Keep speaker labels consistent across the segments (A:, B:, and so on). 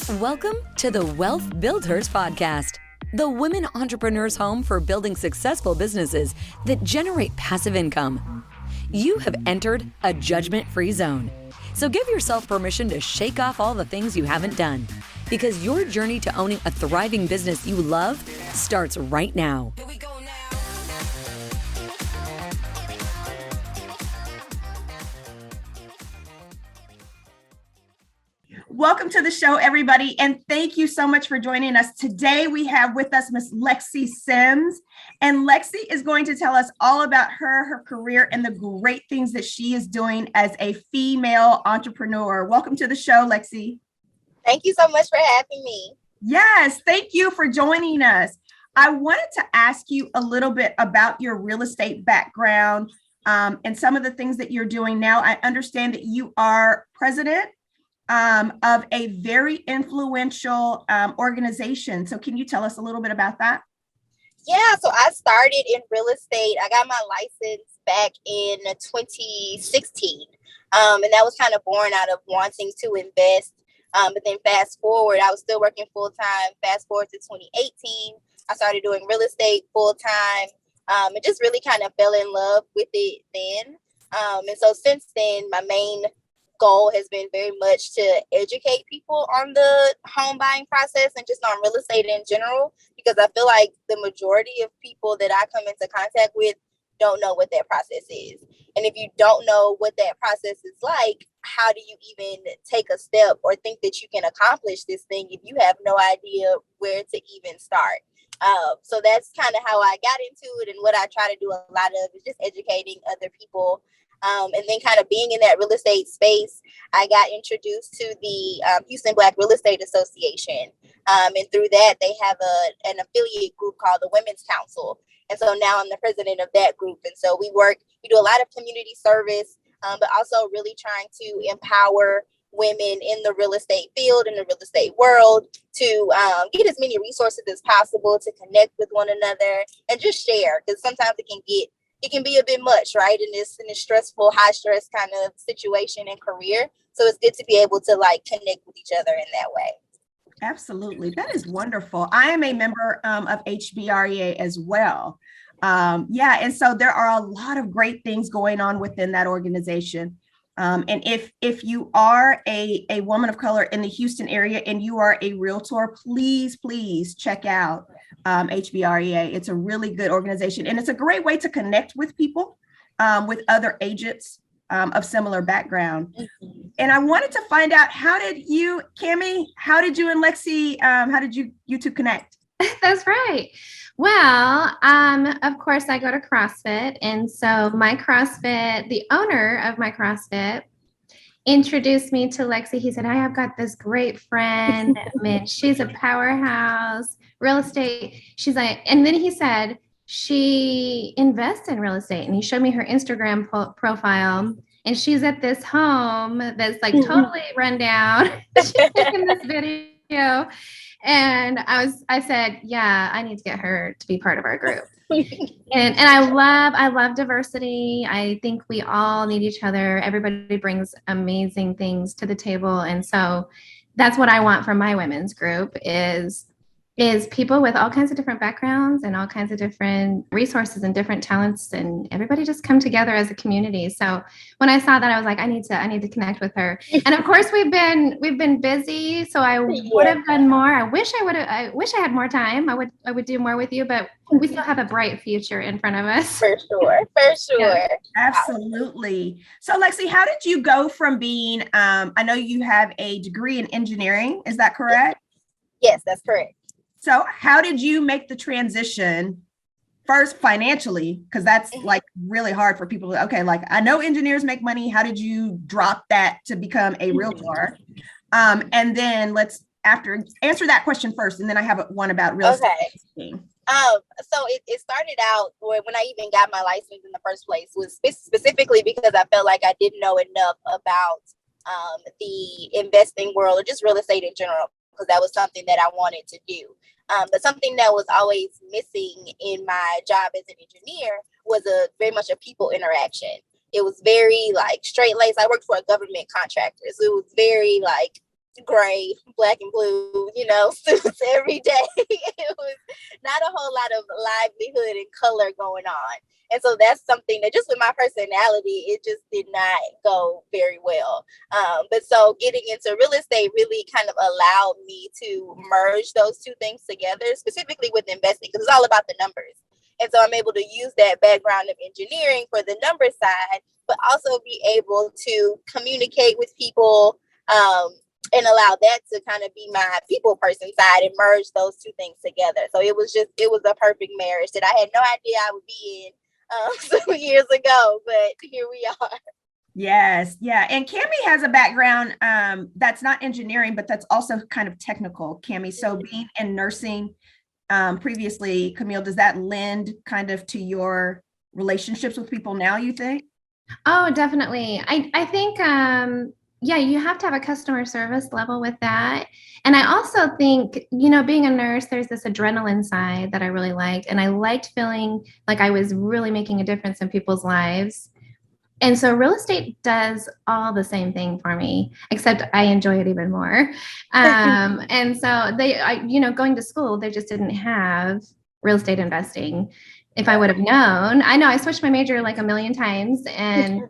A: Welcome to the Wealth BuildHERS podcast, the women entrepreneurs' home for building successful businesses that generate passive income. You have entered a judgment-free zone, so give yourself permission to shake off all the things you haven't done, because your journey to owning a thriving business you love starts right now.
B: Welcome to the show, everybody, and thank you so much for joining us. Today, we have with us Miss Lexi Sims, and Lexi is going to tell us all about her career, and the great things that she is doing as a female entrepreneur. Welcome to the show, Lexi.
C: Thank you so much for having me.
B: Yes, thank you for joining us. I wanted to ask you a little bit about your real estate background and some of the things that you're doing now. I understand that you are president of a very influential organization. So can you tell us a little bit about that?
C: Yeah, so I started in real estate. I got my license back in 2016. And that was kind of born out of wanting to invest. But then fast forward, I was still working full time. Fast forward to 2018, I started doing real estate full time and just really kind of fell in love with it then. And so since then, my main goal has been very much to educate people on the home buying process and just on real estate in general, because I feel like the majority of people that I come into contact with don't know what that process is. And if you don't know what that process is like, how do you even take a step or think that you can accomplish this thing if you have no idea where to even start? So that's kind of how I got into it. And what I try to do a lot of is just educating other people. And then kind of being in that real estate space, I got introduced to the Houston Black Real Estate Association. And through that, they have an affiliate group called the Women's Council. And so now I'm the president of that group. And so we do a lot of community service, but also really trying to empower women in the real estate field, in the real estate world, to get as many resources as possible, to connect with one another and just share. Because sometimes it can be a bit much, right? In this stressful, high stress kind of situation and career. So it's good to be able to connect with each other in that way.
B: Absolutely. That is wonderful. I am a member of HBREA as well. And so there are a lot of great things going on within that organization. And if you are a woman of color in the Houston area and you are a realtor, please check out HBREA. It's a really good organization, and it's a great way to connect with people, with other agents of similar background. Mm-hmm. And I wanted to find out, Camille, how did you and Lexi, how did you two connect?
D: That's right. Well, of course, I go to CrossFit. And so the owner of my CrossFit introduced me to Lexi. He said, I have got this great friend. She's a powerhouse, real estate. She's like, and then he said, she invests in real estate. And he showed me her Instagram profile. And she's at this home that's totally run down. She's in this video. And I said, yeah, I need to get her to be part of our group. and I love diversity. I think we all need each other. Everybody brings amazing things to the table. And so that's what I want from my women's group is people with all kinds of different backgrounds and all kinds of different resources and different talents, and everybody just come together as a community. So when I saw that, I was like, I need to connect with her. And of course we've been busy. So I would have done more. I wish I had more time. I would do more with you, but we still have a bright future in front of us.
C: For sure. Yeah.
B: Absolutely. So Lexi, how did you go from being, I know you have a degree in engineering. Is that correct?
C: Yes, that's correct.
B: So how did you make the transition first financially? Because that's really hard for people. I know engineers make money. How did you drop that to become a realtor? And then let's answer that question first. And then I have one about real estate.
C: So it started out when I even got my license in the first place was specifically because I felt like I didn't know enough about the investing world or just real estate in general, because that was something that I wanted to do. But something that was always missing in my job as an engineer was very much a people interaction. It was very straight laced. I worked for a government contractor, so it was very gray, black and blue, suits every day. It was not a whole lot of livelihood and color going on. And so that's something that just with my personality, it just did not go very well. But so getting into real estate really kind of allowed me to merge those two things together, specifically with investing, because it's all about the numbers. And so I'm able to use that background of engineering for the number side, but also be able to communicate with people, and allow that to kind of be my people person side and merge those two things together. So it was a perfect marriage that I had no idea I would be in some years ago, but here we are.
B: Yes. Yeah. And Camille has a background that's not engineering, but that's also kind of technical, Camille. So being in nursing previously, Camille, does that lend kind of to your relationships with people now, you think?
D: Oh, definitely. I think, yeah, you have to have a customer service level with that. And I also think, being a nurse, there's this adrenaline side that I really liked. And I liked feeling like I was really making a difference in people's lives. And so real estate does all the same thing for me, except I enjoy it even more. And so going to school, they just didn't have real estate investing. If I would have known, I know I switched my major like a million times, and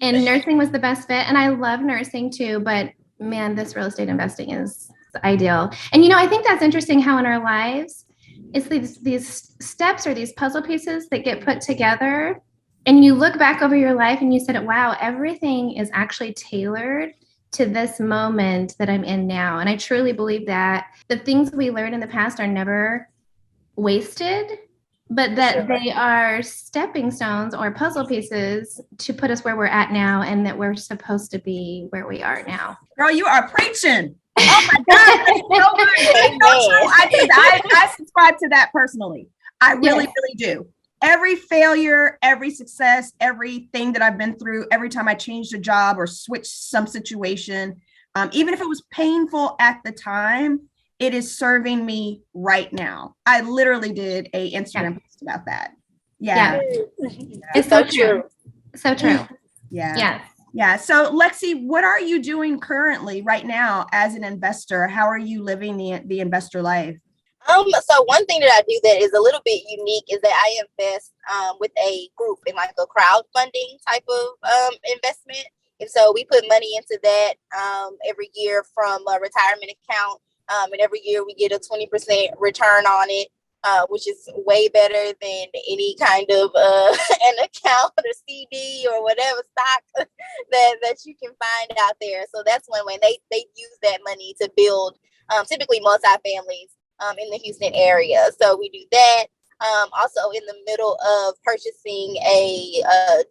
D: nursing was the best fit. And I love nursing too, but man, this real estate investing is ideal. And, I think that's interesting how in our lives, it's these steps or these puzzle pieces that get put together. And you look back over your life and you said, wow, everything is actually tailored to this moment that I'm in now. And I truly believe that the things we learned in the past are never wasted, but that they are stepping stones or puzzle pieces to put us where we're at now, and that we're supposed to be where we are now.
B: Girl, you are preaching. Oh my God, that's so good. It's so true. I subscribe to that personally. I really, really do. Every failure, every success, everything that I've been through, every time I changed a job or switched some situation, even if it was painful at the time, it is serving me right now. I literally did a Instagram post about that. Yeah.
D: It's so true. So true.
B: Yeah. Yeah. So Lexi, what are you doing currently right now as an investor? How are you living the investor life?
C: So one thing that I do that is a little bit unique is that I invest with a group in like a crowdfunding type of investment. And so we put money into that every year from a retirement account. And every year we get a 20% return on it, which is way better than any kind of an account or CD or whatever stock that you can find out there. So that's when they use that money to build typically multifamilies in the Houston area. So we do that. Also in the middle of purchasing a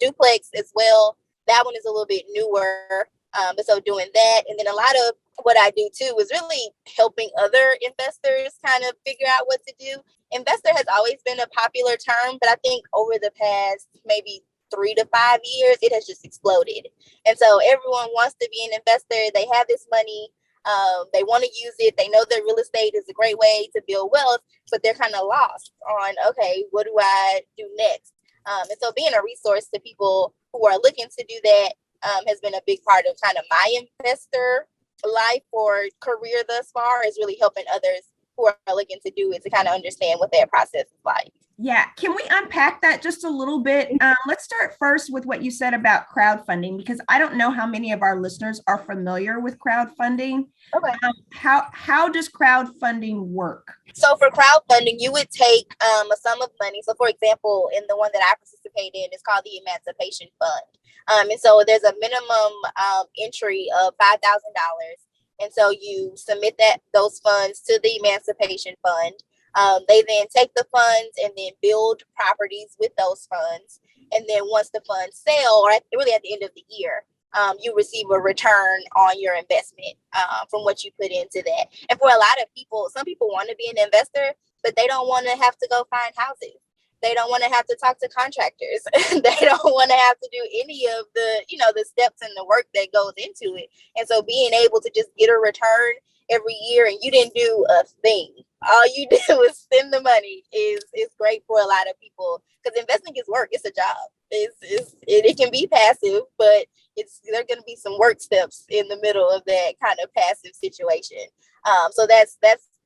C: duplex as well. That one is a little bit newer. But so doing that. And then a lot of what I do too is really helping other investors kind of figure out what to do. Investor has always been a popular term, but I think over the past maybe 3 to 5 years, it has just exploded. And so everyone wants to be an investor. They have this money. They want to use it. They know that real estate is a great way to build wealth, but they're kind of lost on, okay, what do I do next? And so being a resource to people who are looking to do that has been a big part of kind of my investor life or career thus far, is really helping others who are looking to do it to kind of understand what that process is like.
B: Yeah. Can we unpack that just a little bit? Let's start first with what you said about crowdfunding, because I don't know how many of our listeners are familiar with crowdfunding.
C: Okay.
B: How does crowdfunding work?
C: So for crowdfunding, you would take a sum of money. So for example, in the one that I participate in, it's called the Emancipation Fund. And so there's a minimum entry of $5,000. And so you submit those funds to the Emancipation Fund. They then take the funds and then build properties with those funds. And then once the funds sell, or really at the end of the year, you receive a return on your investment from what you put into that. And for a lot of people, some people want to be an investor, but they don't want to have to go find houses. They don't want to have to talk to contractors. They don't want to have to do any of the, the steps and the work that goes into it. And so being able to just get a return every year and you didn't do a thing. all you do is spend the money is great for a lot of people, because investing is work. It's a job. It can be passive, but there are going to be some work steps in the middle of that kind of passive situation. So that's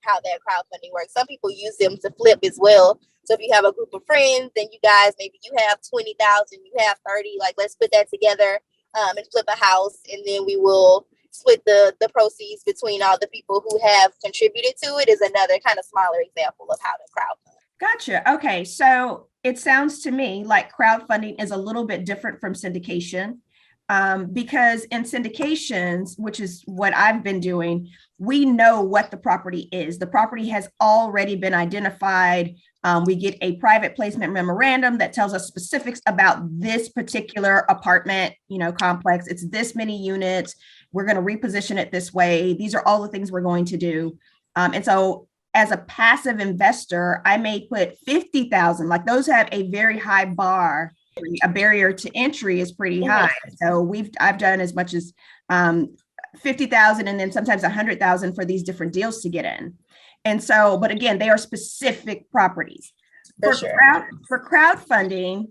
C: how that crowdfunding works. Some people use them to flip as well. So if you have a group of friends, then you guys, maybe you have 20,000, you have 30, like, let's put that together and flip a house, and then we will split the proceeds between all the people who have contributed to it. Is another kind of smaller example of how to crowdfund.
B: Gotcha. Okay. So it sounds to me like crowdfunding is a little bit different from syndication, because in syndications, which is what I've been doing, we know what the property is. The property has already been identified. We get a private placement memorandum that tells us specifics about this particular apartment, complex. It's this many units. We're going to reposition it this way. These are all the things we're going to do. And so as a passive investor, I may put 50,000, like those have a very high bar. A barrier to entry is pretty high. So I've done as much as 50,000 and then sometimes 100,000 for these different deals to get in. And so, but again, they are specific properties. For crowdfunding,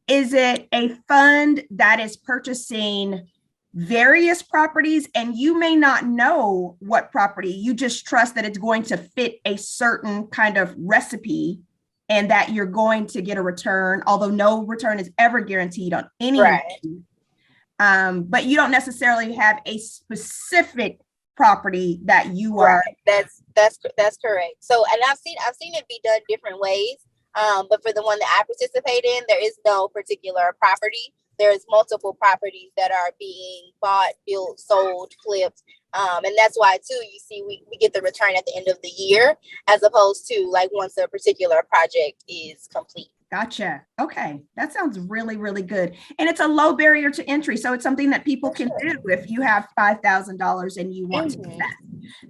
B: is it a fund that is purchasing various properties, and you may not know what property, you just trust that it's going to fit a certain kind of recipe and that you're going to get a return, although no return is ever guaranteed on any.
C: Right.
B: But you don't necessarily have a specific property that you are.
C: That's correct. So, and I've seen it be done different ways. But for the one that I participate in, there is no particular property. There's multiple properties that are being bought, built, sold, flipped. And that's why, too, you see, we get the return at the end of the year, as opposed to like once a particular project is complete.
B: Gotcha. Okay. That sounds really, really good. And it's a low barrier to entry. So it's something that people can do if you have $5,000 and you want to invest.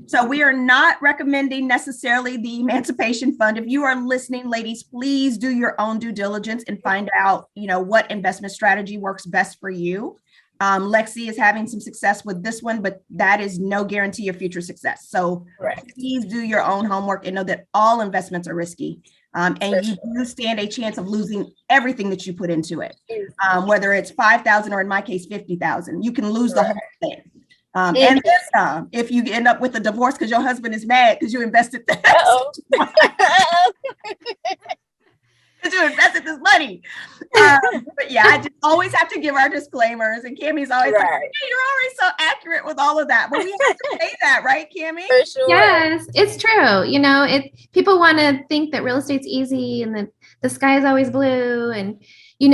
B: So we are not recommending necessarily the Emancipation Fund. If you are listening, ladies, please do your own due diligence and find out, what investment strategy works best for you. Lexi is having some success with this one, but that is no guarantee of future success. So please do your own homework and know that all investments are risky. And you do stand a chance of losing everything that you put into it, whether it's 5,000 or in my case, 50,000. You can lose the whole thing. And then if you end up with a divorce because your husband is mad because you invested because you invested this money. But yeah, I just always have to give our disclaimers. And Cammie's always like, hey, you're always so accurate with all of that. But we have to say that, right, Cammie?
C: For sure.
D: Yes, it's true. People want to think that real estate's easy and that the sky is always blue, and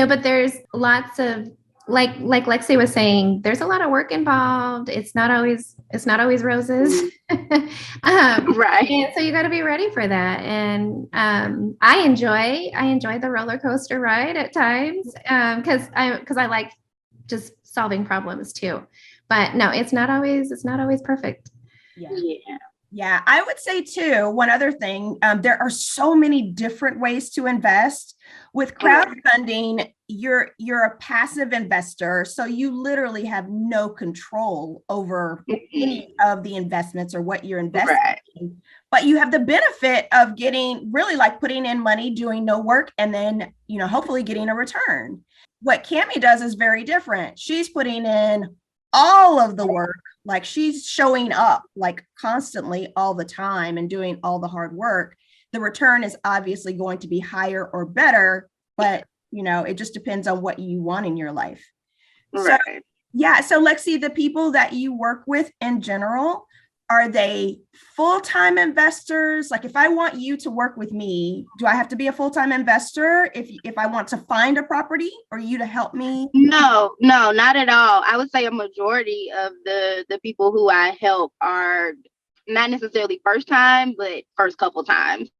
D: but there's lots of like Lexi was saying, there's a lot of work involved. It's not always roses.
E: Right.
D: And so you got to be ready for that. And I enjoy the roller coaster ride at times because I like just solving problems too. But no, it's not always perfect.
B: Yeah, I would say too, one other thing, there are so many different ways to invest. With crowdfunding, you're a passive investor, so you literally have no control over any of the investments or what you're investing in. But you have the benefit of getting really like putting in money, doing no work, and then, hopefully getting a return. What Cammie does is very different. She's putting in all of the work, like she's showing up like constantly all the time and doing all the hard work. The return is obviously going to be higher or better, but it just depends on what you want in your life.
E: Right.
B: So Lexi, the people that you work with in general, are they full-time investors? Like if I want you to work with me, do I have to be a full-time investor if I want to find a property or you to help me?
E: No, not at all. I would say a majority of the people who I help are not necessarily first time, but first couple times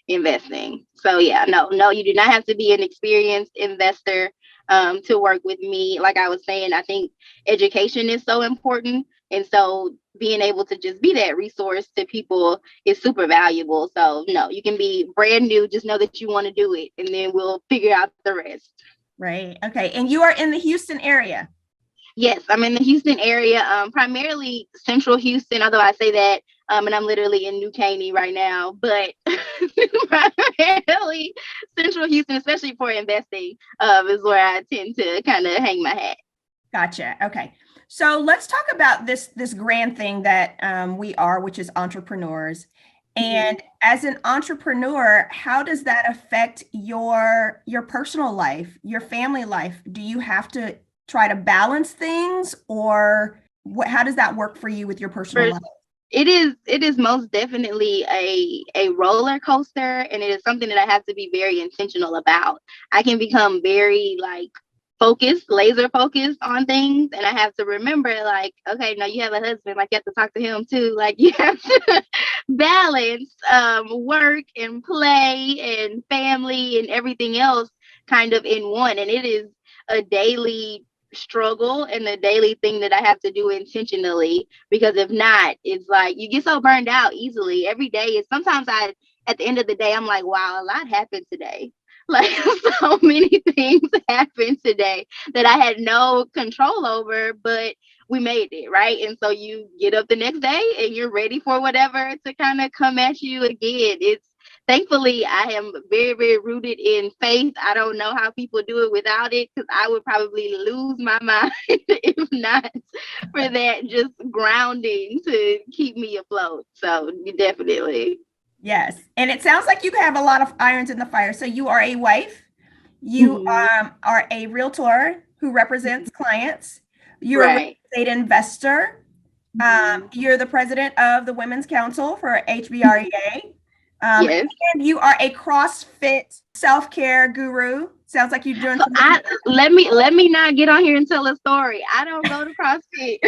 E: investing. So yeah, no, you do not have to be an experienced investor to work with me. Like I was saying, I think education is so important. And so being able to just be that resource to people is super valuable. So no, you can be brand new, just know that you want to do it, and then we'll figure out the rest.
B: Right. Okay. And you are in the Houston area?
E: Yes, I'm in the Houston area, primarily central Houston, although I say that And I'm literally in New Caney right now, but primarily Central Houston, especially for investing, is where I tend to kind of hang my hat.
B: Gotcha. Okay. So let's talk about this grand thing that we are, which is entrepreneurs. And as an entrepreneur, how does that affect your personal life, your family life? Do you have to try to balance things, or how does that work for you with your personal life?
E: It is most definitely a roller coaster, and it is something that I have to be very intentional about. I can become very laser focused on things, and I have to remember, like, okay, no, you have a husband, like you have to talk to him too. Like, you have to balance work and play and family and everything else kind of in one. And it is a daily struggle and a daily thing that I have to do intentionally, because if not, it's like you get so burned out easily. Every day is sometimes at the end of the day, I'm like, wow, a lot happened today. Like, so many things happened today that I had no control over, but we made it, right? And so you get up the next day and you're ready for whatever to kind of come at you again. Thankfully, I am very, very rooted in faith. I don't know how people do it without it, because I would probably lose my mind if not for that just grounding to keep me afloat. So definitely.
B: Yes. And it sounds like you have a lot of irons in the fire. So you are a wife, you are a realtor who represents clients, you're a real estate investor, you're the president of the Women's Council for HBREA.
E: Yes.
B: And you are a CrossFit self-care guru. Sounds like you're doing.
E: So let me not get on here and tell a story. I don't go to CrossFit.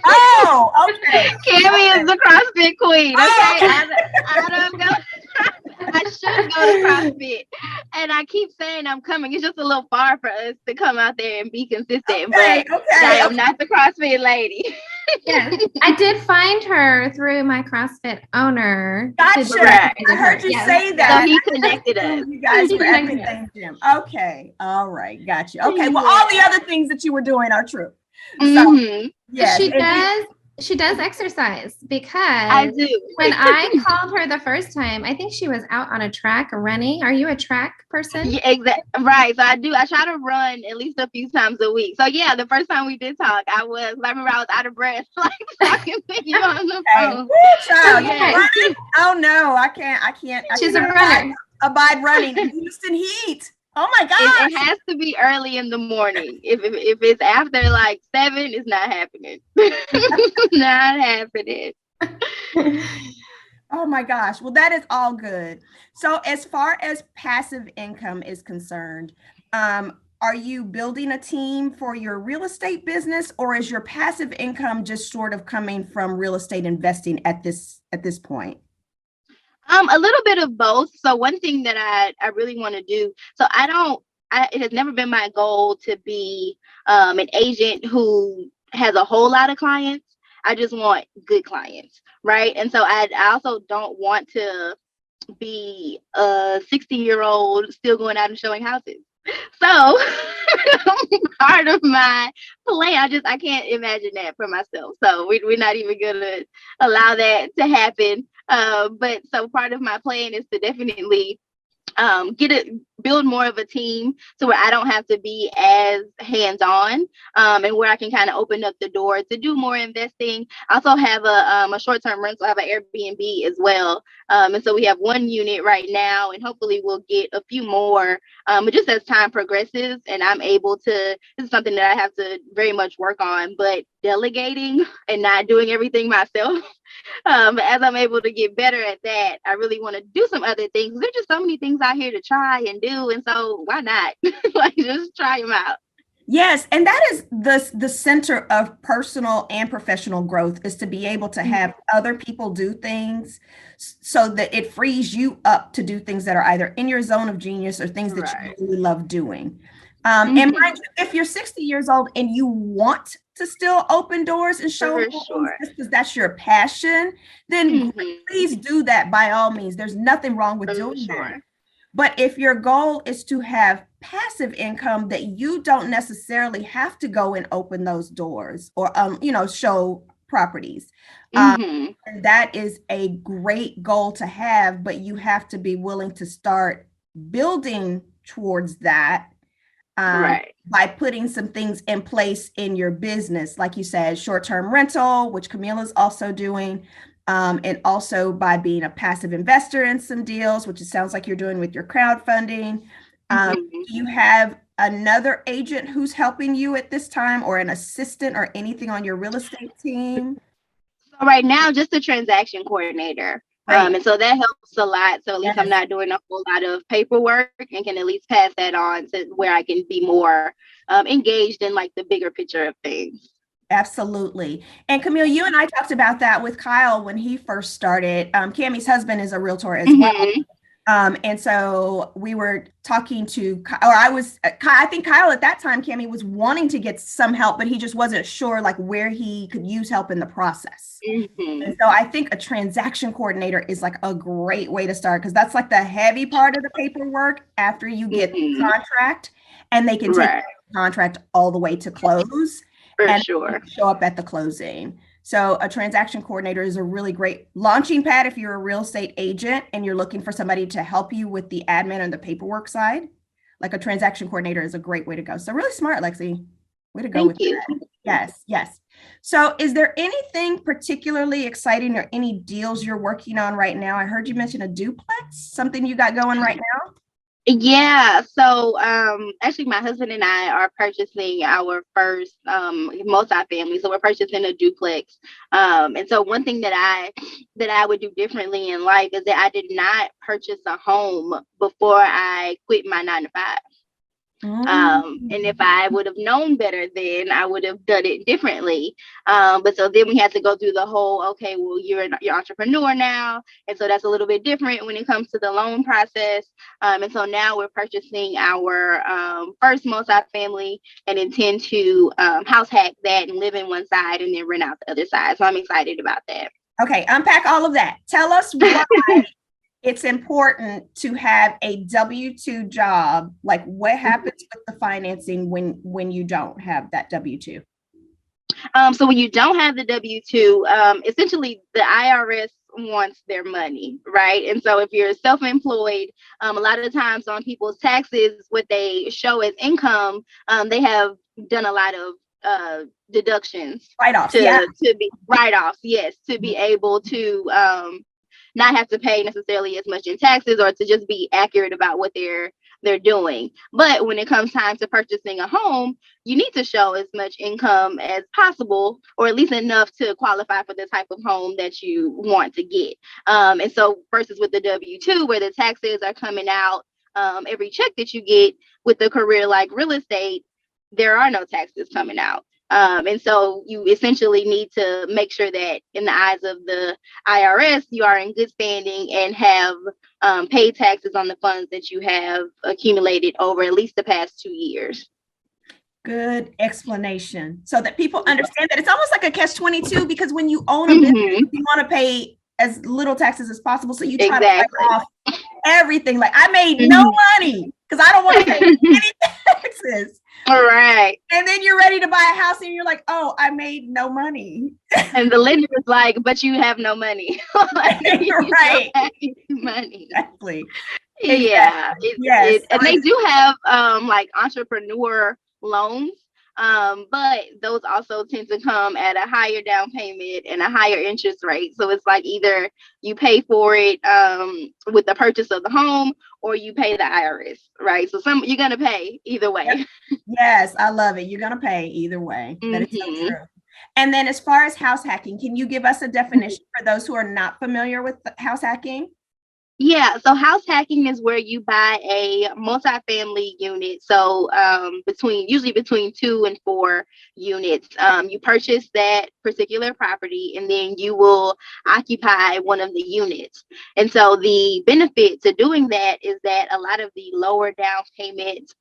B: Oh, okay.
E: Camille is the CrossFit queen. Okay, I don't go. I should go to CrossFit, and I keep saying I'm coming. It's just a little far for us to come out there and be consistent. But I am not the CrossFit lady.
D: Yeah, I did find her through my CrossFit owner.
B: Gotcha. I heard you say that.
E: So he connected us.
B: You guys were at the same gym. Okay. All right. Gotcha. Okay. Well, all the other things that you were doing are true. So, yes.
D: She does exercise, because
E: I do.
D: When I called her the first time, I think she was out on a track running. Are you a track person?
E: Yeah, exactly. Right. So I do. I try to run at least a few times a week. So yeah, the first time we did talk, I remember I was out of breath, like talking to you on the phone.
B: Child, okay. Oh no, I can't.
D: She's a runner.
B: Abide running in Houston heat. Oh my God!
E: It has to be early in the morning. If it's after like 7, it's not happening. Not happening.
B: Oh my gosh. Well, that is all good. So as far as passive income is concerned, are you building a team for your real estate business, or is your passive income just sort of coming from real estate investing at this point?
E: A little bit of both. So one thing that I really want to do, so it has never been my goal to be an agent who has a whole lot of clients. I just want good clients, right? And so I also don't want to be a 60-year-old still going out and showing houses. So part of my plan, I can't imagine that for myself. So we're not even gonna allow that to happen. But so part of my plan is to definitely build more of a team, so where I don't have to be as hands-on, and where I can kind of open up the door to do more investing. I also have a short-term rental. I have an Airbnb as well. And so we have one unit right now, and hopefully we'll get a few more. But just as time progresses and I'm able to, this is something that I have to very much work on, but delegating and not doing everything myself. As I'm able to get better at that, I really want to do some other things. There's just so many things out here to try and do. And so why not? Like, just try them out.
B: Yes. And that is the center of personal and professional growth, is to be able to have other people do things so that it frees you up to do things that are either in your zone of genius or things that you really love doing. And mind you, if you're 60 years old and you want to still open doors and show because that's your passion, then please do that by all means. There's nothing wrong with doing that. But if your goal is to have passive income that you don't necessarily have to go and open those doors or show properties.
E: Mhm.
B: And that is a great goal to have, but you have to be willing to start building towards that
E: Right.
B: by putting some things in place in your business, like you said, short-term rental, which Camille is also doing, and also by being a passive investor in some deals, which it sounds like you're doing with your crowdfunding.
E: Mhm.
B: Do you have another agent who's helping you at this time, or an assistant or anything on your real estate team?
E: So right now, just a transaction coordinator.
B: Right.
E: And so that helps a lot. So at least
B: Yes.
E: I'm not doing a whole lot of paperwork and can at least pass that on to where I can be more engaged in like the bigger picture of things.
B: Absolutely. And Camille, you and I talked about that with Kyle when he first started. Cammie's husband is a realtor as well.
E: Mhm.
B: And so we were talking to, or I think Kyle at that time, Cammie, was wanting to get some help, but he just wasn't sure like where he could use help in the process.
E: Mhm.
B: And so I think a transaction coordinator is like a great way to start, because that's like the heavy part of the paperwork after you get the
E: Mhm.
B: contract, and they can take
E: Right.
B: the contract all the way to close
E: For
B: and
E: sure.
B: show up at the closing. So a transaction coordinator is a really great launching pad if you're a real estate agent and you're looking for somebody to help you with the admin and the paperwork side. Like a transaction coordinator is a great way to go. So really smart, Lexi. Way to go with
E: Thank you.
B: that. Yes, yes. So is there anything particularly exciting or any deals you're working on right now? I heard you mention a duplex, something you got going right now.
E: Yeah, so actually my husband and I are purchasing our first multifamily. So we're purchasing a duplex. And so one thing that I would do differently in life is that I did not purchase a home before I quit my 9 to 5. And if I would have known better then, I would have done it differently. But so then we had to go through the whole, okay, well, you're entrepreneur now. And so that's a little bit different when it comes to the loan process. And so now we're purchasing our first multifamily and intend to house hack that and live in one side and then rent out the other side. So I'm excited about that.
B: Okay, unpack all of that. Tell us why it's important to have a W-2 job. Like, what happens with the financing when you don't have that W-2?
E: So when you don't have the W-2, essentially the IRS wants their money, right? And so if you're self-employed, a lot of times on people's taxes, what they show as income, they have done a lot of deductions
B: Write-offs,
E: to be write-offs, yes, to be able to not have to pay necessarily as much in taxes, or to just be accurate about what they're doing. But when it comes time to purchasing a home, you need to show as much income as possible, or at least enough to qualify for the type of home that you want to get. And so versus with the W-2, where the taxes are coming out every check that you get, with a career like real estate, there are no taxes coming out. And so you essentially need to make sure that in the eyes of the IRS, you are in good standing and have paid taxes on the funds that you have accumulated over at least the past 2 years.
B: Good explanation, so that people understand that it's almost like a catch-22, because when you own a business, you want to pay as little taxes as possible. So you try to write off everything. Like, I made no money because I don't want to pay any taxes.
E: All right.
B: And then you're ready to buy a house and you're like, oh, I made no money.
E: And the lender is like, but you have no money.
B: Right.
E: Money.
B: Exactly.
E: Yeah.
B: Yes.
E: And they do have like entrepreneur loans. But those also tend to come at a higher down payment and a higher interest rate. So it's like either you pay for it with the purchase of the home, or you pay the IRS, right? So you're gonna pay either way.
B: Yes, I love it. You're gonna pay either way. That is so true. And then as far as house hacking, can you give us a definition for those who are not familiar with house hacking?
E: Yeah, so house hacking is where you buy a multifamily unit. So usually between 2 and 4 units, you purchase that particular property, and then you will occupy one of the units. And so the benefit to doing that is that a lot of the lower down payment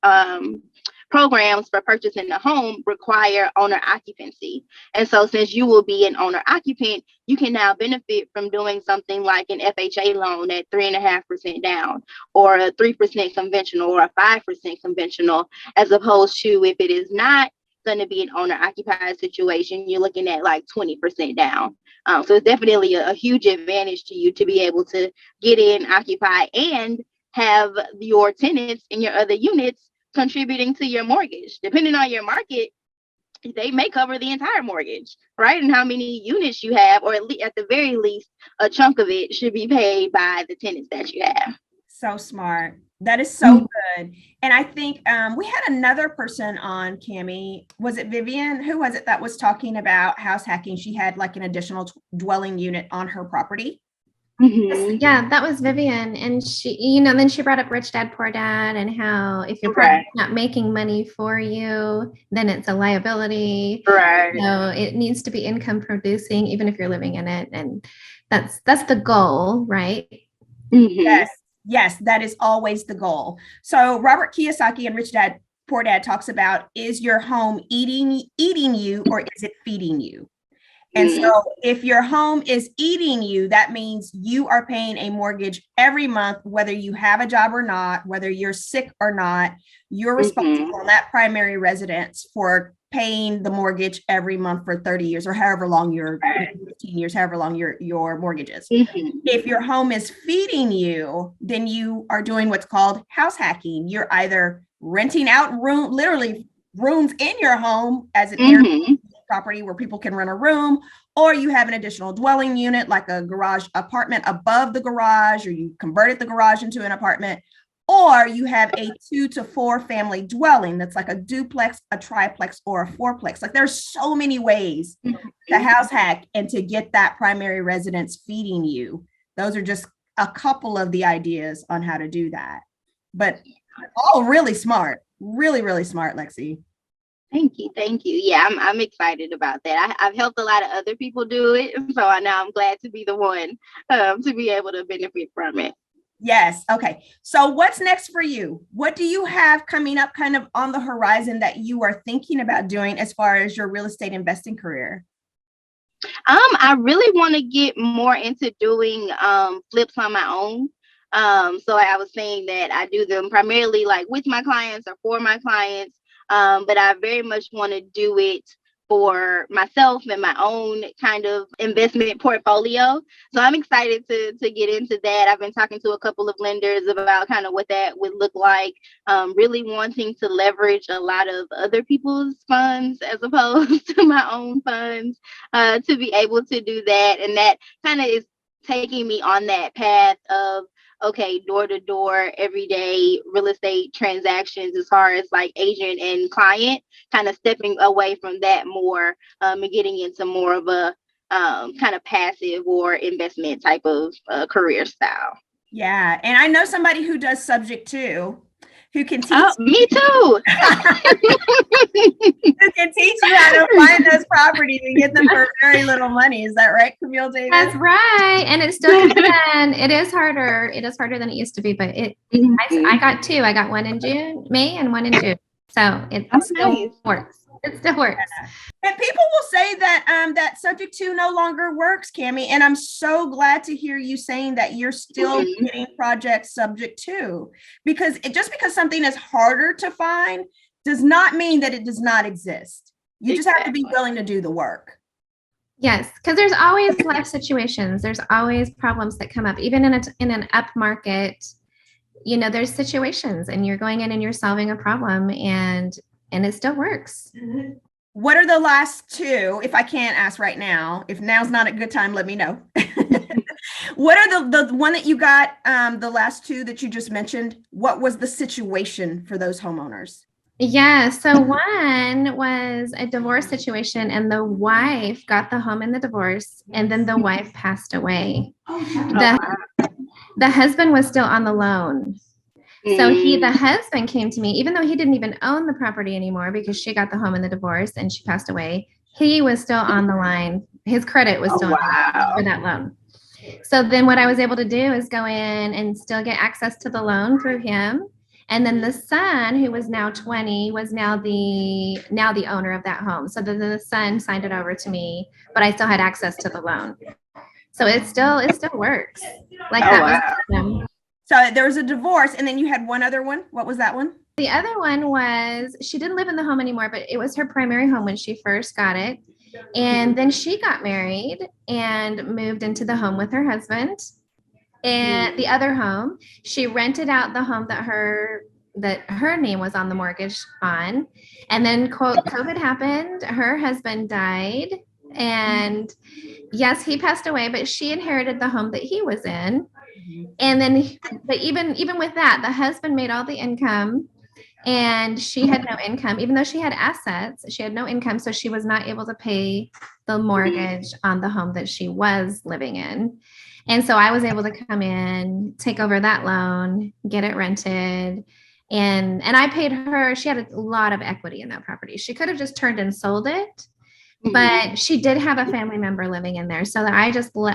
E: programs for purchasing a home require owner occupancy. And so since you will be an owner occupant, you can now benefit from doing something like an FHA loan at 3.5% down, or a 3% conventional, or a 5% conventional, as opposed to if it is not going to be an owner occupied situation, you're looking at like 20% down. So it's definitely a huge advantage to you to be able to get in, occupy, and have your tenants in your other units contributing to your mortgage. Depending on your market, they may cover the entire mortgage, right? And how many units you have, or at the very least, a chunk of it should be paid by the tenants that you have.
B: So smart. That is so good. And I think we had another person on, Camille. Was it Vivian? Who was it that was talking about house hacking? She had like an additional dwelling unit on her property.
D: Mm-hmm. Yeah, that was Vivian. And she, then she brought up Rich Dad, Poor Dad, and how if your property's not making money for you, then it's a liability.
E: Right.
D: So it needs to be income producing, even if you're living in it. And that's the goal, right?
B: Mm-hmm. Yes, that is always the goal. So Robert Kiyosaki and Rich Dad, Poor Dad talks about, is your home eating you, or is it feeding you? And so if your home is eating you, that means you are paying a mortgage every month, whether you have a job or not, whether you're sick or not, you're responsible on that primary residence for paying the mortgage every month for 30 years or however long 15 years, however long your mortgage is. If your home is feeding you, then you are doing what's called house hacking. You're either renting out literally rooms in your home as an Airbnb property where people can rent a room, or you have an additional dwelling unit like a garage apartment above the garage, or you converted the garage into an apartment, or you have a 2 to 4 family dwelling that's like a duplex, a triplex, or a fourplex. Like there's so many ways to house hack and to get that primary residence feeding you. Those are just a couple of the ideas on how to do that, but all really smart, really, really smart, Lexi.
E: Thank you. Yeah, I'm excited about that. I've helped a lot of other people do it, so now I'm glad to be the one to be able to benefit from it.
B: Yes. Okay. So what's next for you? What do you have coming up kind of on the horizon that you are thinking about doing as far as your real estate investing career?
E: I really want to get more into doing flips on my own. So I was saying that I do them primarily like with my clients or for my clients. But I very much want to do it for myself and my own kind of investment portfolio. So I'm excited to get into that. I've been talking to a couple of lenders about kind of what that would look like, really wanting to leverage a lot of other people's funds as opposed to my own funds, to be able to do that. And that kind of is taking me on that path of, okay, door to door, everyday real estate transactions as far as like agent and client, kind of stepping away from that more and getting into more of a kind of passive or investment type of career style.
B: Yeah. And I know somebody who does subject to, who can teach.
E: Oh, me too.
B: Who can teach you how to find those properties and get them for very little money. Is that right, Camille Davis?
D: That's right. And it still can be done. It is harder. It is harder than it used to be, but I got 2. I got one in May and one in June. So it still works. It still works.
B: And people will say that that subject to no longer works, Camille. And I'm so glad to hear you saying that you're still getting projects subject to, because just because something is harder to find does not mean that it does not exist. You just have to be willing to do the work.
D: Yes, because there's always life situations. There's always problems that come up, even in an up market. There's situations, and you're going in and you're solving a problem, and it still works.
B: What are the last 2? If I can't ask right now, if now's not a good time, let me know. What are the one that you got, the last 2 that you just mentioned? What was the situation for those homeowners?
D: Yeah, so one was a divorce situation, and the wife got the home in the divorce, and then the wife passed away. The husband was still on the loan. So the husband came to me, even though he didn't even own the property anymore because she got the home in the divorce and she passed away. He was still on the line. His credit was still on the line for that loan. So then what I was able to do is go in and still get access to the loan through him. And then the son, who was now 20, was now the owner of that home. So the son signed it over to me, but I still had access to the loan. So it still works. Like that was.
B: So there was a divorce, and then you had one other one. What was that one?
D: The other one was she didn't live in the home anymore, but it was her primary home when she first got it. And then she got married and moved into the home with her husband. And the other home, she rented out the home that her name was on the mortgage on. And then quote, COVID happened. Her husband died. And yes, he passed away, but she inherited the home that he was in. And then, but even with that, the husband made all the income and she had no income. Even though she had assets, she had no income. So she was not able to pay the mortgage on the home that she was living in. And so I was able to come in, take over that loan, get it rented. And I paid her, she had a lot of equity in that property. She could have just turned and sold it, but she did have a family member living in there. So that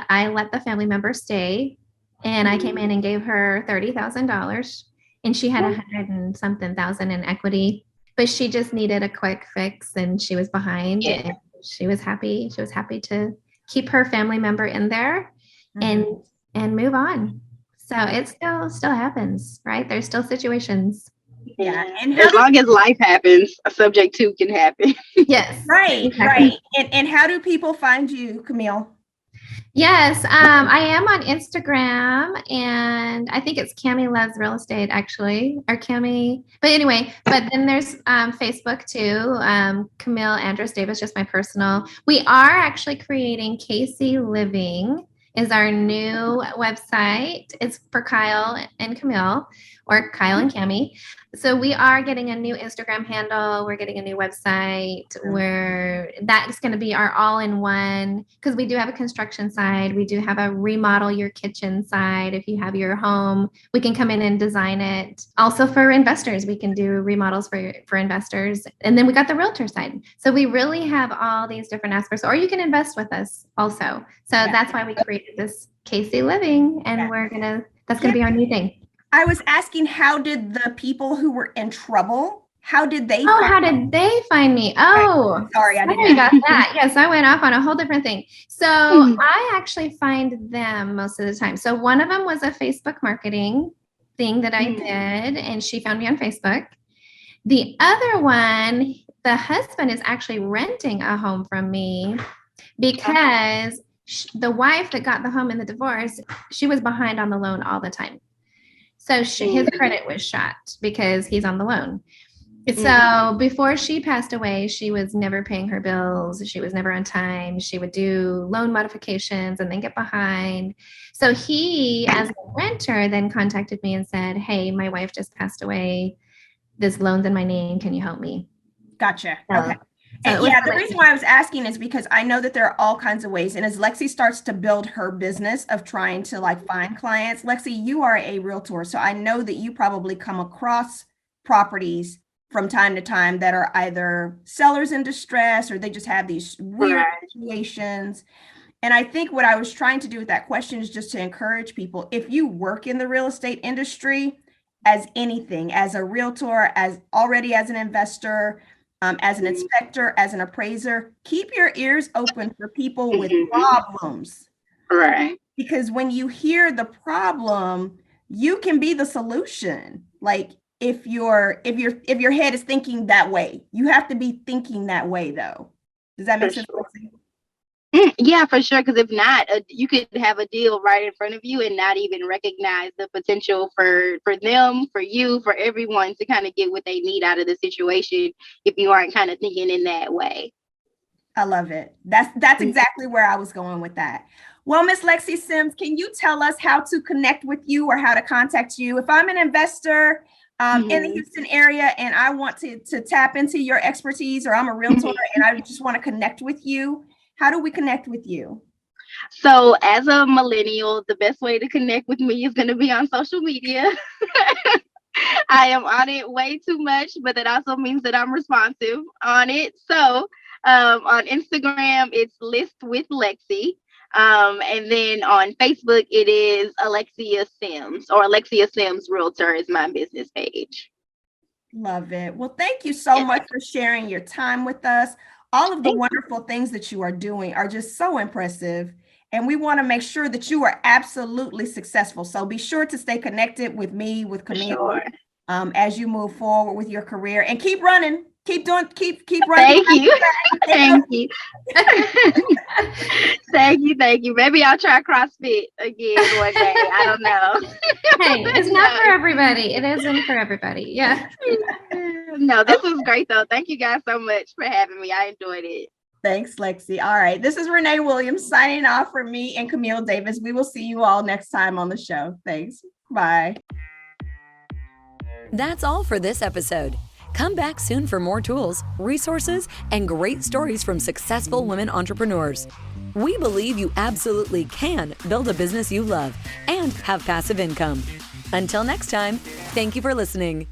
D: I let the family member stay. And I came in and gave her $30,000 and she had 100 and something thousand in equity, but she just needed a quick fix and she was behind and she was happy. She was happy to keep her family member in there and move on. So it still happens, right? There's still situations.
B: Yeah. And
E: as long as life happens, a subject to can happen.
D: Yes.
B: Right.
D: Exactly.
B: Right. And how do people find you, Camille?
D: Yes, I am on Instagram and I think it's Camille Loves Real Estate actually, or Camille. But anyway, but then there's Facebook too. Camille Andrus Davis, just my personal. We are actually creating KC Living is our new website. It's for Kyle and Camille, or Kyle and Cami. So we are getting a new Instagram handle. We're getting a new website where that's going to be our all-in-one, because we do have a construction side. We do have a remodel your kitchen side. If you have your home, we can come in and design it. Also for investors, we can do remodels for investors. And then we got the realtor side. So we really have all these different aspects, or you can invest with us also. So that's why we created this KC Living, and that's going to be our new thing.
B: I was asking, how did the people who were in trouble, how did they
D: find me? Oh,
B: sorry, I
D: didn't got that. Yes, I went off on a whole different thing. So I actually find them most of the time. So one of them was a Facebook marketing thing that I did, and she found me on Facebook. The other one, the husband is actually renting a home from me because the wife that got the home in the divorce, she was behind on the loan all the time. So his credit was shot because he's on the loan. So before she passed away, she was never paying her bills. She was never on time. She would do loan modifications and then get behind. So he, as a renter, then contacted me and said, hey, my wife just passed away. This loan's in my name. Can you help me?
B: Gotcha.
D: So,
B: okay. And the reason why I was asking is because I know that there are all kinds of ways. And as Lexi starts to build her business of trying to find clients, Lexi, you are a realtor. So I know that you probably come across properties from time to time that are either sellers in distress or they just have these weird situations. And I think what I was trying to do with that question is just to encourage people, if you work in the real estate industry as anything, as a realtor, as an investor, as an inspector, as an appraiser, keep your ears open for people with problems.
E: Right.
B: Because when you hear the problem, you can be the solution. Like if your head is thinking that way, you have to be thinking that way though. Does that make sense?
E: Yeah, for sure. Because if not, you could have a deal right in front of you and not even recognize the potential for them, for you, for everyone to kind of get what they need out of the situation if you aren't kind of thinking in that way.
B: I love it. That's exactly where I was going with that. Well, Miss Lexi Sims, can you tell us how to connect with you or how to contact you? If I'm an investor in the Houston area and I want to tap into your expertise, or I'm a realtor and I just want to connect with you, how do we connect with you?
E: So as a millennial, the best way to connect with me is going to be on social media. I am on it way too much, but that also means that I'm responsive on it. So on Instagram, it's List with Lexi. And then on Facebook, it is Alexia Sims, or Alexia Sims Realtor is my business page.
B: Love it. Well, thank you so much for sharing your time with us. All of the wonderful things that you are doing are just so impressive. And we want to make sure that you are absolutely successful. So be sure to stay connected with me, with Camille, as you move forward with your career, and keep running. Keep running.
E: Thank you. Thank you. Thank you. Maybe I'll try CrossFit again one day. I don't know.
D: Hey, it's not for everybody. It isn't for everybody. Yeah.
E: No, this was great though. Thank you guys so much for having me. I enjoyed it.
B: Thanks, Lexi. All right. This is Renee Williams signing off for me and Camille Davis. We will see you all next time on the show. Thanks. Bye.
A: That's all for this episode. Come back soon for more tools, resources, and great stories from successful women entrepreneurs. We believe you absolutely can build a business you love and have passive income. Until next time, thank you for listening.